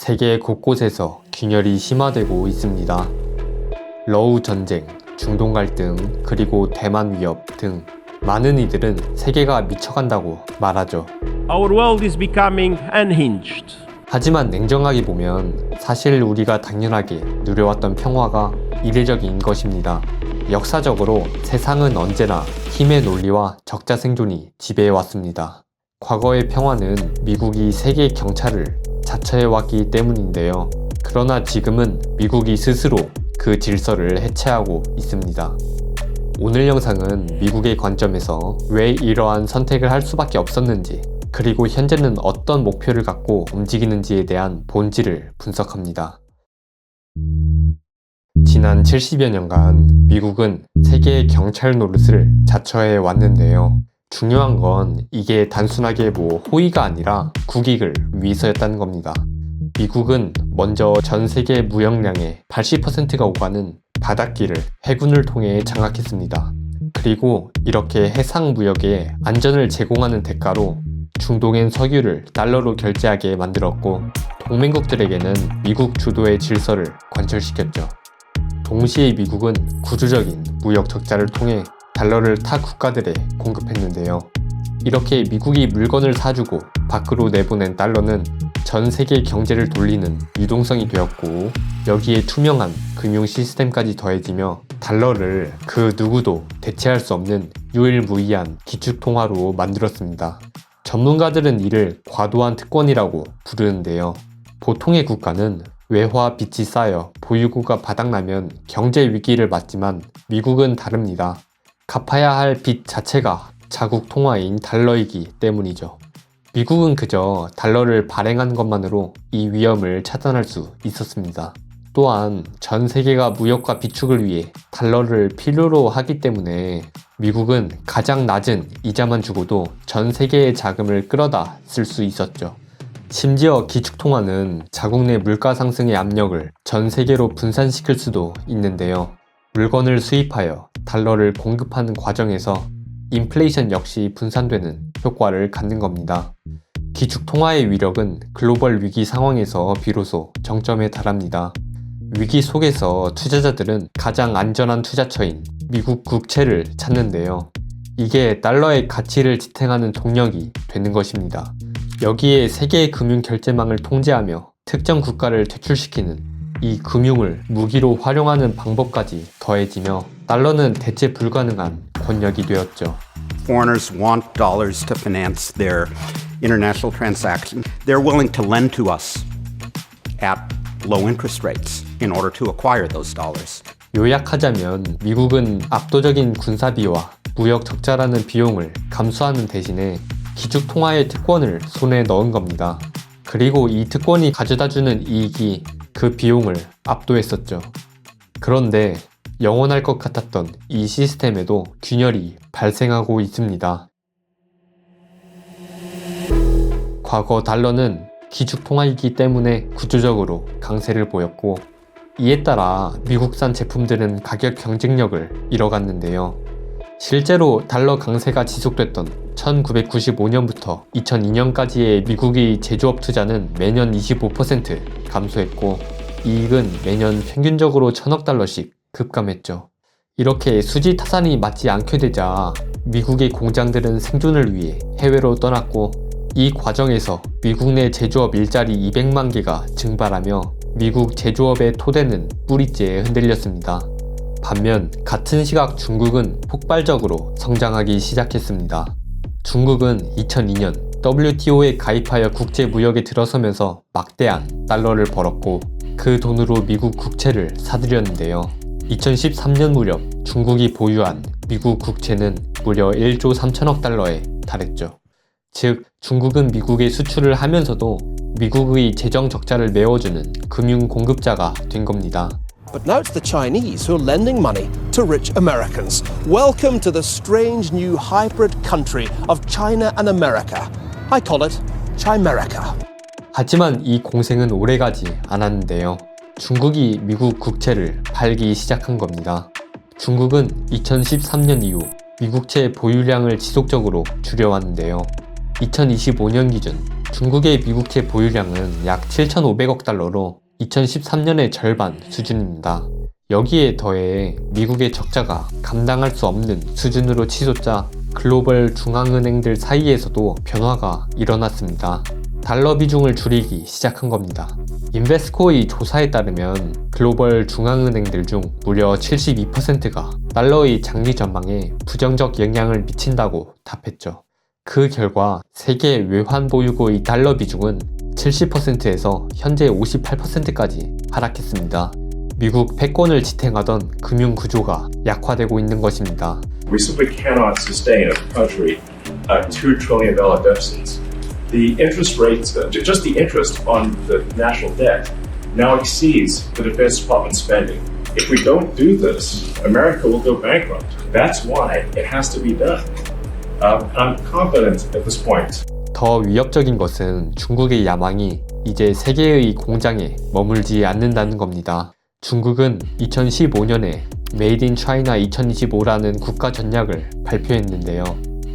세계 곳곳에서 균열이 심화되고 있습니다. 러우 전쟁, 중동 갈등, 그리고 대만 위협 등 많은 이들은 세계가 미쳐간다고 말하죠. Our world is becoming unhinged. 하지만 냉정하게 보면 사실 우리가 당연하게 누려왔던 평화가 이례적인 것입니다. 역사적으로 세상은 언제나 힘의 논리와 적자 생존이 지배해왔습니다. 과거의 평화는 미국이 세계 경찰을 자처해왔기 때문인데요. 그러나 지금은 미국이 스스로 그 질서를 해체하고 있습니다. 오늘 영상은 미국의 관점에서 왜 이러한 선택을 할 수밖에 없었는지, 그리고 현재는 어떤 목표를 갖고 움직이는지에 대한 본질을 분석합니다. 지난 70여 년간 미국은 세계의 경찰 노릇을 자처해 왔는데요. 중요한 건 이게 단순하게 호의가 아니라 국익을 위해서였다는 겁니다. 미국은 먼저 전 세계 무역량의 80%가 오가는 바닷길을 해군을 통해 장악했습니다. 그리고 이렇게 해상 무역에 안전을 제공하는 대가로 중동엔 석유를 달러로 결제하게 만들었고, 동맹국들에게는 미국 주도의 질서를 관철시켰죠. 동시에 미국은 구조적인 무역 적자를 통해 달러를 타 국가들에 공급했는데요. 이렇게 미국이 물건을 사주고 밖으로 내보낸 달러는 전 세계 경제를 돌리는 유동성이 되었고, 여기에 투명한 금융 시스템까지 더해지며 달러를 그 누구도 대체할 수 없는 유일무이한 기축통화로 만들었습니다. 전문가들은 이를 과도한 특권이라고 부르는데요. 보통의 국가는 외화 빚이 쌓여 보유고가 바닥나면 경제 위기를 맞지만 미국은 다릅니다. 갚아야 할 빚 자체가 자국 통화인 달러이기 때문이죠. 미국은 그저 달러를 발행한 것만으로 이 위험을 차단할 수 있었습니다. 또한 전 세계가 무역과 비축을 위해 달러를 필요로 하기 때문에 미국은 가장 낮은 이자만 주고도 전 세계의 자금을 끌어다 쓸 수 있었죠. 심지어 기축통화는 자국 내 물가 상승의 압력을 전 세계로 분산시킬 수도 있는데요. 물건을 수입하여 달러를 공급하는 과정에서 인플레이션 역시 분산되는 효과를 갖는 겁니다. 기축통화의 위력은 글로벌 위기 상황에서 비로소 정점에 달합니다. 위기 속에서 투자자들은 가장 안전한 투자처인 미국 국채를 찾는데요. 이게 달러의 가치를 지탱하는 동력이 되는 것입니다. 여기에 세계의 금융 결제망을 통제하며 특정 국가를 퇴출시키는 이 금융을 무기로 활용하는 방법까지 더해지며 달러는 대체 불가능한 권력이 되었죠. Foreigners want dollars to finance their international transactions. They're willing to lend to us at low interest rates in order to acquire those dollars. 요약하자면 미국은 압도적인 군사비와 무역 적자라는 비용을 감수하는 대신에 기축통화의 특권을 손에 넣은 겁니다. 그리고 이 특권이 가져다주는 이익이 그 비용을 압도했었죠. 그런데 영원할 것 같았던 이 시스템에도 균열이 발생하고 있습니다. 과거 달러는 기축통화이기 때문에 구조적으로 강세를 보였고, 이에 따라 미국산 제품들은 가격 경쟁력을 잃어갔는데요. 실제로 달러 강세가 지속됐던 1995년부터 2002년까지의 미국의 제조업 투자는 매년 25% 감소했고, 이익은 매년 평균적으로 1000억 달러씩 급감했죠. 이렇게 수지 타산이 맞지 않게 되자 미국의 공장들은 생존을 위해 해외로 떠났고, 이 과정에서 미국 내 제조업 일자리 200만 개가 증발하며 미국 제조업의 토대는 뿌리째 흔들렸습니다. 반면 같은 시각 중국은 폭발적으로 성장하기 시작했습니다. 중국은 2002년 WTO에 가입하여 국제 무역에 들어서면서 막대한 달러를 벌었고, 그 돈으로 미국 국채를 사들였는데요. 2013년 무렵 중국이 보유한 미국 국채는 무려 1조 3천억 달러에 달했죠. 즉, 중국은 미국에 수출을 하면서도 미국의 재정 적자를 메워주는 금융 공급자가 된 겁니다. But now it's the Chinese who are lending money to rich Americans. Welcome to the strange new hybrid country of China and America. I call it Chimerica. 하지만 이 공생은 오래가지 않았는데요. 중국이 미국 국채를 팔기 시작한 겁니다. 중국은 2013년 이후 미국채 보유량을 지속적으로 줄여왔는데요. 2025년 기준 중국의 미국채 보유량은 약 7,500억 달러로 2013년의 절반 수준입니다. 여기에 더해 미국의 적자가 감당할 수 없는 수준으로 치솟자 글로벌 중앙은행들 사이에서도 변화가 일어났습니다. 달러 비중을 줄이기 시작한 겁니다. 인베스코의 조사에 따르면 글로벌 중앙은행들 중 무려 72%가 달러의 장기 전망에 부정적 영향을 미친다고 답했죠. 그 결과 세계 외환 보유고의 달러 비중은 70%에서 현재 58%까지 하락했습니다. 미국 패권을 지탱하던 금융 구조가 약화되고 있는 것입니다. We simply cannot sustain as a country a $2 trillion deficit. The interest rate, just the interest on the national debt, now exceeds the Defense Department spending. If we don't do this, America will go bankrupt. That's why it has to be done. I'm confident at this point. 더 위협적인 것은 중국의 야망이 이제 세계의 공장에 머물지 않는다는 겁니다. 중국은 2015년에 Made in China 2025라는 국가 전략을 발표했는데요.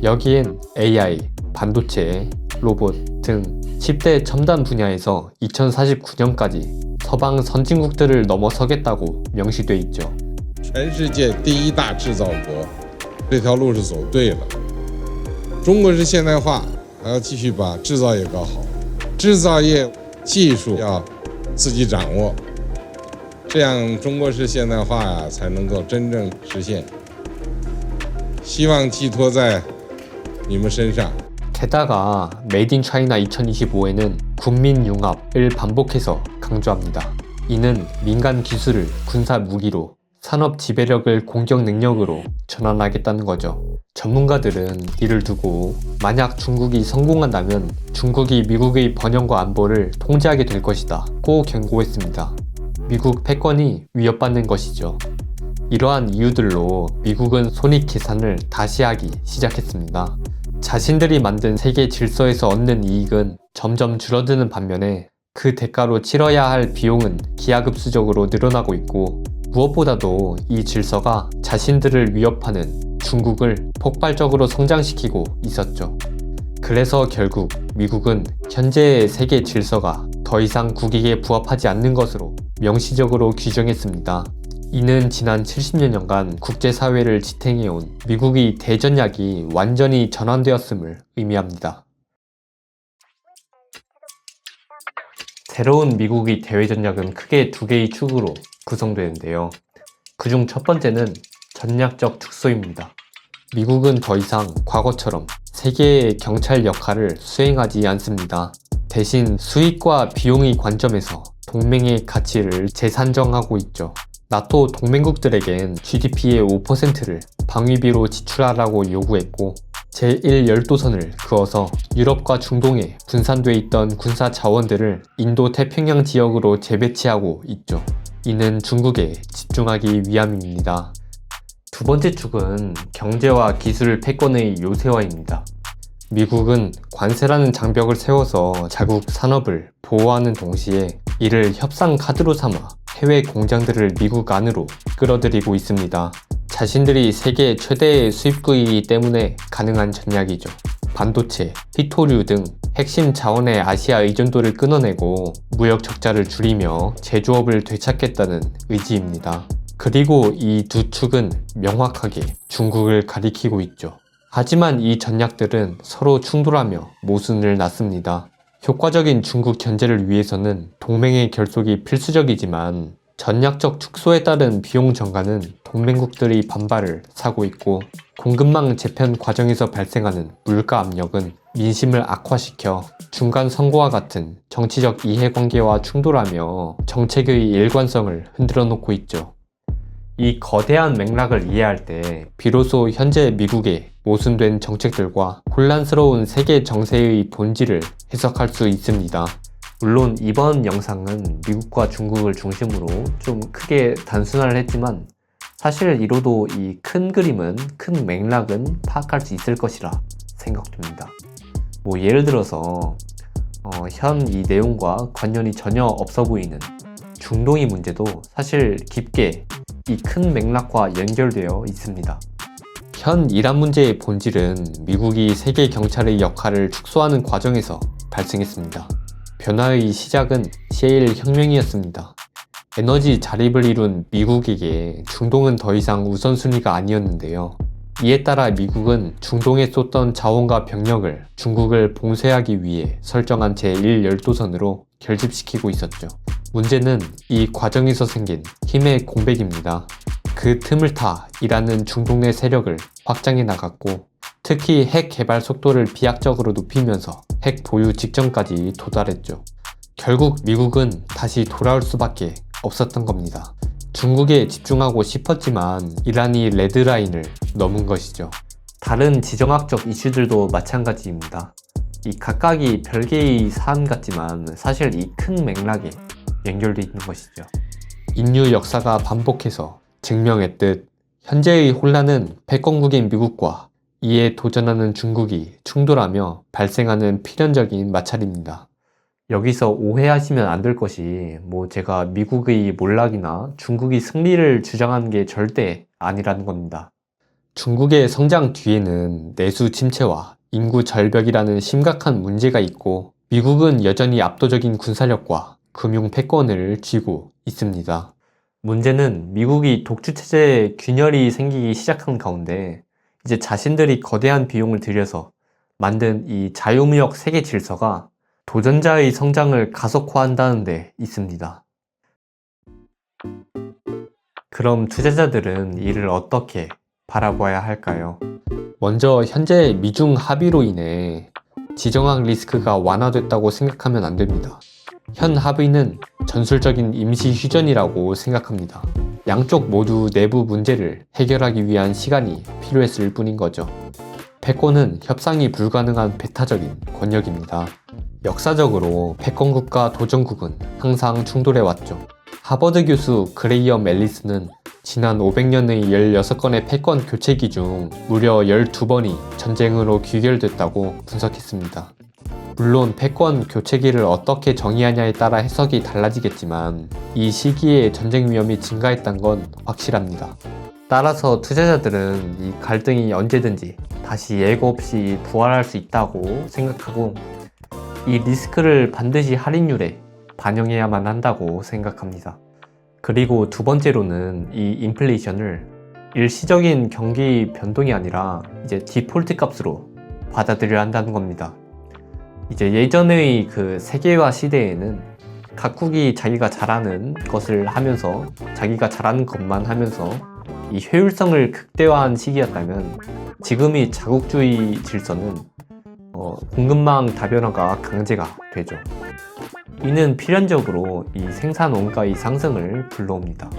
여기엔 AI, 반도체, 로봇 등 10대 첨단 분야에서 2049년까지 서방 선진국들을 넘어서겠다고 명시돼 있죠. 全世界第一大制造国，这条路是走对了。中国是现代化，还要继续把制造业搞好，制造业技术要自己掌握，这样中国式现代化呀才能够真正实现。希望寄托在你们身上。 게다가 Made in China 2025에는 국민 융합을 반복해서 강조합니다. 이는 민간 기술을 군사 무기로 산업 지배력을 공격 능력으로 전환하겠다는 거죠. 전문가들은 이를 두고 만약 중국이 성공한다면 중국이 미국의 번영과 안보를 통제하게 될 것이다 고 경고했습니다. 미국 패권이 위협받는 것이죠. 이러한 이유들로 미국은 손익 계산을 다시 하기 시작했습니다. 자신들이 만든 세계 질서에서 얻는 이익은 점점 줄어드는 반면에 그 대가로 치러야 할 비용은 기하급수적으로 늘어나고 있고 무엇보다도 이 질서가 자신들을 위협하는 중국을 폭발적으로 성장시키고 있었죠. 그래서 결국 미국은 현재의 세계 질서가 더 이상 국익에 부합하지 않는 것으로 명시적으로 규정했습니다. 이는 지난 70여년간 국제사회를 지탱해온 미국의 대전략이 완전히 전환되었음을 의미합니다. 새로운 미국의 대외전략은 크게 두 개의 축으로 구성되는데요. 그중 첫 번째는 전략적 축소입니다. 미국은 더 이상 과거처럼 세계의 경찰 역할을 수행하지 않습니다. 대신 수익과 비용의 관점에서 동맹의 가치를 재산정하고 있죠. 나토 동맹국들에겐 GDP의 5%를 방위비로 지출하라고 요구했고 제1열도선을 그어서 유럽과 중동에 분산돼 있던 군사 자원들을 인도 태평양 지역으로 재배치하고 있죠. 이는 중국에 집중하기 위함입니다. 두 번째 축은 경제와 기술 패권의 요새화입니다. 미국은 관세라는 장벽을 세워서 자국 산업을 보호하는 동시에 이를 협상 카드로 삼아 해외 공장들을 미국 안으로 끌어들이고 있습니다. 자신들이 세계 최대의 수입국이기 때문에 가능한 전략이죠. 반도체, 희토류 등 핵심 자원의 아시아 의존도를 끊어내고 무역 적자를 줄이며 제조업을 되찾겠다는 의지입니다. 그리고 이 두 축은 명확하게 중국을 가리키고 있죠. 하지만 이 전략들은 서로 충돌하며 모순을 낳습니다. 효과적인 중국 견제를 위해서는 동맹의 결속이 필수적이지만 전략적 축소에 따른 비용 증가는 동맹국들의 반발을 사고 있고 공급망 재편 과정에서 발생하는 물가 압력은 민심을 악화시켜 중간 선거와 같은 정치적 이해관계와 충돌하며 정책의 일관성을 흔들어 놓고 있죠. 이 거대한 맥락을 이해할 때 비로소 현재 미국의 모순된 정책들과 혼란스러운 세계 정세의 본질을 해석할 수 있습니다. 물론 이번 영상은 미국과 중국을 중심으로 좀 크게 단순화를 했지만 사실 이로도 이 큰 그림은, 큰 맥락은 파악할 수 있을 것이라 생각됩니다. 뭐 예를 들어서 현 이 내용과 관련이 전혀 없어 보이는 중동의 문제도 사실 깊게 이 큰 맥락과 연결되어 있습니다. 현 이란 문제의 본질은 미국이 세계 경찰의 역할을 축소하는 과정에서 발생했습니다. 변화의 시작은 셰일 혁명이었습니다. 에너지 자립을 이룬 미국에게 중동은 더 이상 우선순위가 아니었는데요. 이에 따라 미국은 중동에 쏟던 자원과 병력을 중국을 봉쇄하기 위해 설정한 제1열도선으로 결집시키고 있었죠. 문제는 이 과정에서 생긴 힘의 공백입니다. 그 틈을 타 이란은 중동 내 세력을 확장해 나갔고, 특히 핵 개발 속도를 비약적으로 높이면서 핵 보유 직전까지 도달했죠. 결국 미국은 다시 돌아올 수밖에 없었던 겁니다. 중국에 집중하고 싶었지만 이란이 레드라인을 넘은 것이죠. 다른 지정학적 이슈들도 마찬가지입니다. 이 각각이 별개의 사안 같지만 사실 이 큰 맥락에 연결되어 있는 것이죠. 인류 역사가 반복해서 증명했듯 현재의 혼란은 패권국인 미국과 이에 도전하는 중국이 충돌하며 발생하는 필연적인 마찰입니다. 여기서 오해하시면 안 될 것이 제가 미국의 몰락이나 중국이 승리를 주장하는 게 절대 아니라는 겁니다. 중국의 성장 뒤에는 내수 침체와 인구 절벽이라는 심각한 문제가 있고, 미국은 여전히 압도적인 군사력과 금융 패권을 쥐고 있습니다. 문제는 미국이 독주체제에 균열이 생기기 시작한 가운데 이제 자신들이 거대한 비용을 들여서 만든 이 자유무역 세계 질서가 도전자의 성장을 가속화한다는 데 있습니다. 그럼 투자자들은 이를 어떻게 바라봐야 할까요? 먼저 현재 미중 합의로 인해 지정학 리스크가 완화됐다고 생각하면 안 됩니다. 현 합의는 전술적인 임시 휴전이라고 생각합니다. 양쪽 모두 내부 문제를 해결하기 위한 시간이 필요했을 뿐인 거죠. 패권은 협상이 불가능한 배타적인 권력입니다. 역사적으로 패권국과 도전국은 항상 충돌해왔죠. 하버드 교수 그레이엄 앨리스는 지난 500년의 16건의 패권 교체기 중 무려 12번이 전쟁으로 귀결됐다고 분석했습니다. 물론 패권 교체기를 어떻게 정의하냐에 따라 해석이 달라지겠지만 이 시기에 전쟁 위험이 증가했던 건 확실합니다. 따라서 투자자들은 이 갈등이 언제든지 다시 예고 없이 부활할 수 있다고 생각하고, 이 리스크를 반드시 할인율에 반영해야만 한다고 생각합니다. 그리고 두 번째로는 이 인플레이션을 일시적인 경기 변동이 아니라 이제 디폴트 값으로 받아들여야 한다는 겁니다. 이제 예전의 그 세계화 시대에는 각국이 자기가 잘하는 것을 하면서, 자기가 잘하는 것만 하면서 이 효율성을 극대화한 시기였다면, 지금의 자국주의 질서는 공급망 다변화가 강제가 되죠. 이는 필연적으로 이 생산 원가의 상승을 불러옵니다.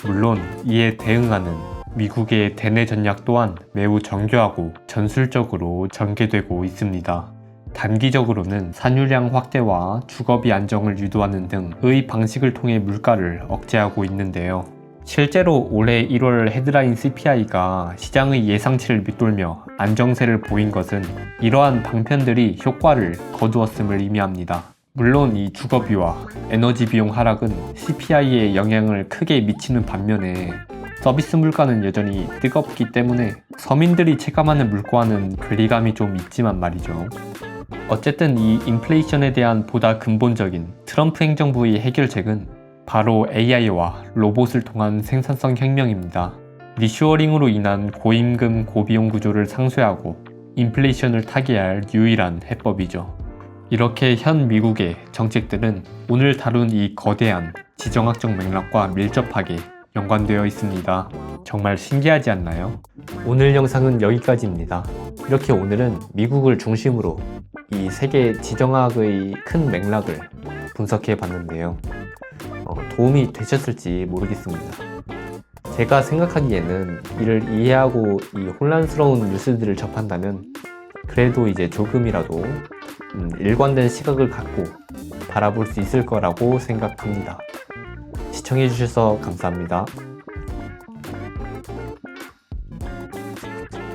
물론 이에 대응하는 미국의 대내 전략 또한 매우 정교하고 전술적으로 전개되고 있습니다. 단기적으로는 산유량 확대와 주거비 안정을 유도하는 등의 방식을 통해 물가를 억제하고 있는데요. 실제로 올해 1월 헤드라인 CPI가 시장의 예상치를 밑돌며 안정세를 보인 것은 이러한 방편들이 효과를 거두었음을 의미합니다. 물론 이 주거비와 에너지 비용 하락은 CPI에 영향을 크게 미치는 반면에 서비스 물가는 여전히 뜨겁기 때문에 서민들이 체감하는 물가와는 괴리감이 좀 있지만 말이죠. 어쨌든 이 인플레이션에 대한 보다 근본적인 트럼프 행정부의 해결책은 바로 AI와 로봇을 통한 생산성 혁명입니다. 리슈어링으로 인한 고임금 고비용 구조를 상쇄하고 인플레이션을 타개할 유일한 해법이죠. 이렇게 현 미국의 정책들은 오늘 다룬 이 거대한 지정학적 맥락과 밀접하게 연관되어 있습니다. 정말 신기하지 않나요? 오늘 영상은 여기까지입니다. 이렇게 오늘은 미국을 중심으로 이 세계 지정학의 큰 맥락을 분석해 봤는데요. 도움이 되셨을지 모르겠습니다. 제가 생각하기에는 이를 이해하고 이 혼란스러운 뉴스들을 접한다면 그래도 이제 조금이라도 일관된 시각을 갖고 바라볼 수 있을 거라고 생각합니다. 시청해주셔서 감사합니다.